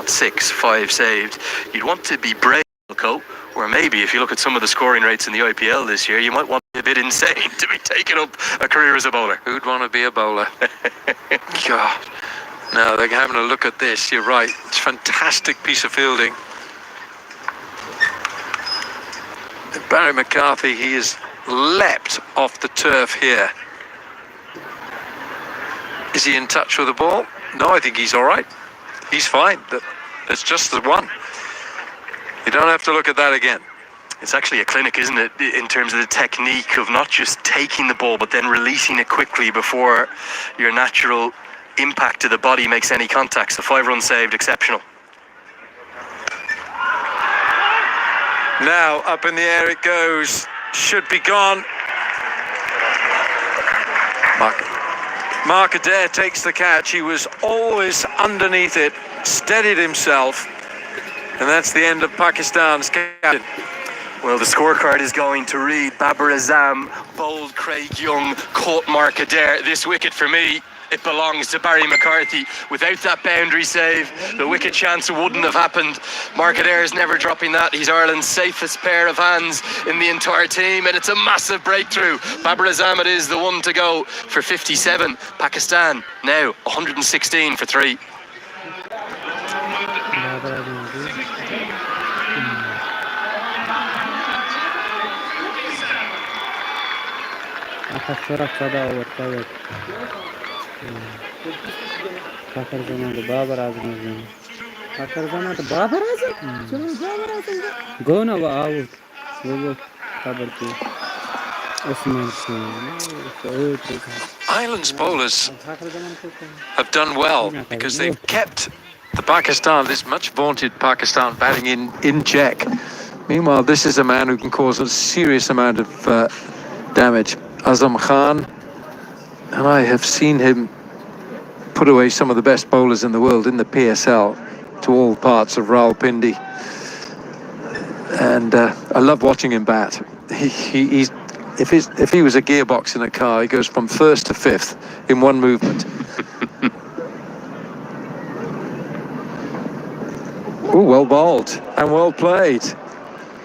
not 6, 5 saved. You'd want to be brave, or maybe if you look at some of the scoring rates in the IPL this year, you might want to be a bit insane to be taking up a career as a bowler. Who'd want to be a bowler? God. No, they're having a look at this. You're right. It's a fantastic piece of fielding. Barry McCarthy, he has leapt off the turf here. Is he in touch with the ball? No, I think he's all right. He's fine. That's just the one. You don't have to look at that again. It's actually a clinic, isn't it, in terms of the technique of not just taking the ball, but then releasing it quickly before your natural impact to the body makes any contact. The 5 runs saved, exceptional. Now, up in the air it goes. Should be gone. Mark Adair takes the catch. He was always underneath it, steadied himself, and that's the end of Pakistan's captain. Well, the scorecard is going to read: Babar Azam bowled Craig Young, caught Mark Adair. This wicket for me, it belongs to Barry McCarthy. Without that boundary save, the wicket chance wouldn't have happened. Mark Adair is never dropping that. He's Ireland's safest pair of hands in the entire team, and it's a massive breakthrough. Babar Azam it is, the one to go for 57. Pakistan now 116 for 3. Ireland's bowlers have done well because they've kept the Pakistan, this much vaunted Pakistan batting in check. Meanwhile, this is a man who can cause a serious amount of damage. Azam Khan, and I have seen him put away some of the best bowlers in the world in the PSL to all parts of Rawalpindi, and I love watching him bat. He's if he was a gearbox in a car, he goes from 1st to 5th in one movement. Oh, well bowled and well played.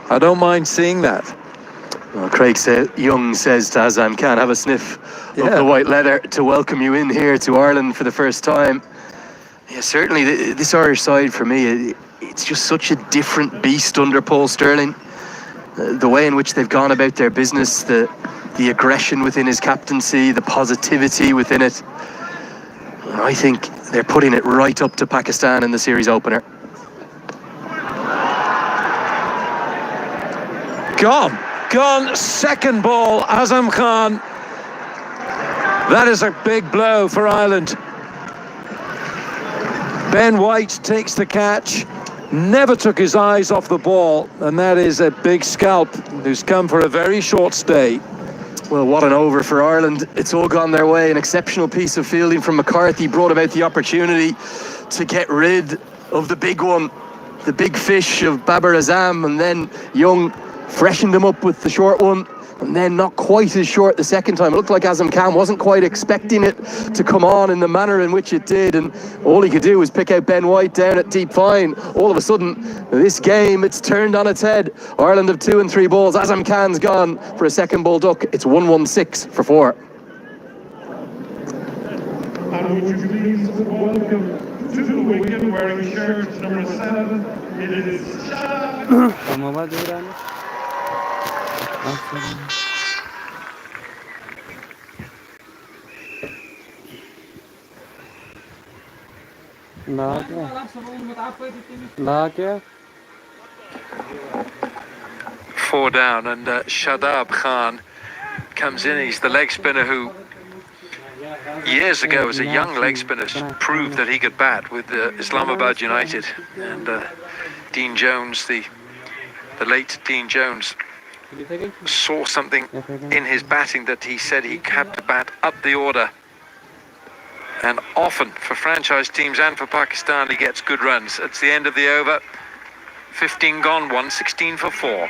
I don't mind seeing that. Well, Craig Young says to Azam Khan, have a sniff of the white leather to welcome you in here to Ireland for the first time. Yeah, certainly this Irish side for me, it's just such a different beast under Paul Stirling. The way in which they've gone about their business, the aggression within his captaincy, the positivity within it. I think they're putting it right up to Pakistan in the series opener. Gone, second ball, Azam Khan. That is a big blow for Ireland. Ben White takes the catch, never took his eyes off the ball, and that is a big scalp who's come for a very short stay. Well, what an over for Ireland. It's all gone their way. An exceptional piece of fielding from McCarthy brought about the opportunity to get rid of the big one, the big fish of Babar Azam, and then Young freshened him up with the short one, and then not quite as short the second time. It looked like Azam Khan wasn't quite expecting it to come on in the manner in which it did, and all he could do was pick out Ben White down at deep fine. All of a sudden, this game, it's turned on its head. Ireland have 2 and 3 balls. Azam Khan's gone for a second ball duck. It's 116 for 4. And would you please welcome to the wicket wearing shirt number 7, it is SkShahbaz. Four down, and Shadab Khan comes in. He's the leg spinner who years ago as a young leg spinner proved that he could bat with Islamabad United, and Dean Jones, the late Dean Jones, saw something in his batting that he said he had to bat up the order, and often for franchise teams and for Pakistan he gets good runs. It's the end of the over, 15 gone, 116 for 4.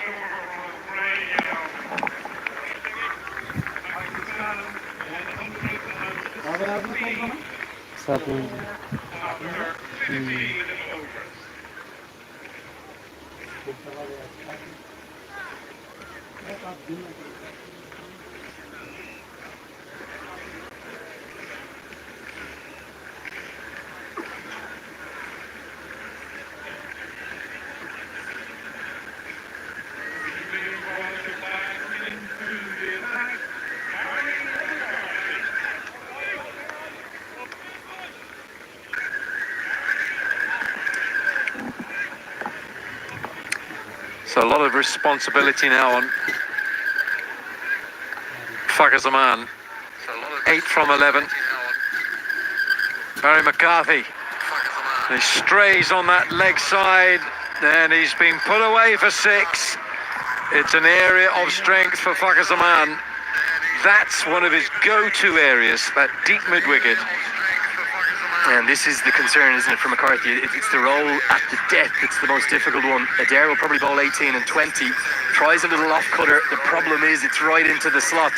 So a lot of responsibility now on Fakazaman. 8 from 11. Barry McCarthy. He strays on that leg side, and he's been put away for 6. It's an area of strength for Fakazaman. That's one of his go-to areas, that deep mid-wicket. And this is the concern, isn't it, for McCarthy? It's the roll at the depth. It's the most difficult one. Adair will probably bowl 18 and 20. Tries a little off-cutter. The problem is it's right into the slot.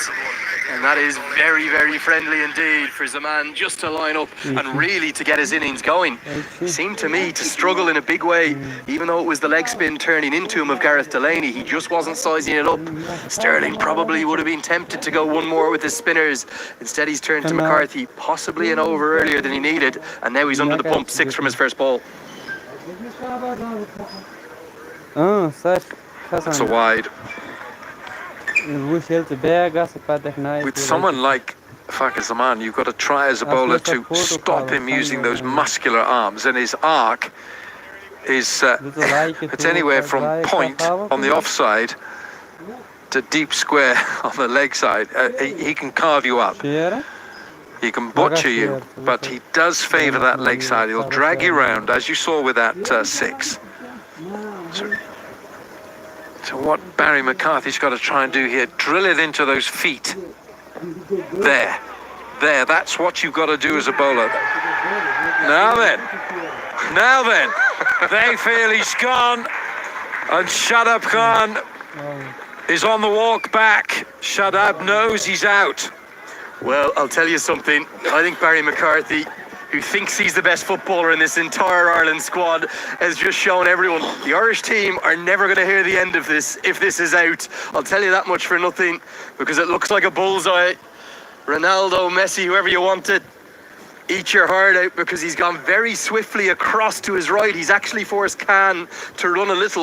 And that is very, very friendly indeed for Zaman just to line up and really to get his innings going. He seemed to me to struggle in a big way, even though it was the leg spin turning into him of Gareth Delaney. He just wasn't sizing it up. Sterling probably would have been tempted to go one more with his spinners. Instead, he's turned to McCarthy, possibly an over earlier than he needed. And now he's under the pump, 6 from his first ball. That's a wide. With someone like Fakazaman, you've got to try as a bowler to stop him using those muscular arms, and his arc is it's anywhere from point on the offside to deep square on the leg side. He can carve you up, he can butcher you, but he does favour that leg side. He'll drag you round, as you saw with that 6. So what Barry McCarthy's got to try and do here, drill it into those feet. There, that's what you've got to do as a bowler. Now then, they feel he's gone, and Shahbaz Khan is on the walk back. Shahbaz knows he's out. Well, I'll tell you something. I think Barry McCarthy, who thinks he's the best footballer in this entire Ireland squad, has just shown everyone the Irish team are never going to hear the end of this if this is out. I'll tell you that much for nothing, because it looks like a bullseye. Ronaldo, Messi, whoever you wanted, eat your heart out, because he's gone very swiftly across to his right. He's actually forced Khan to run a little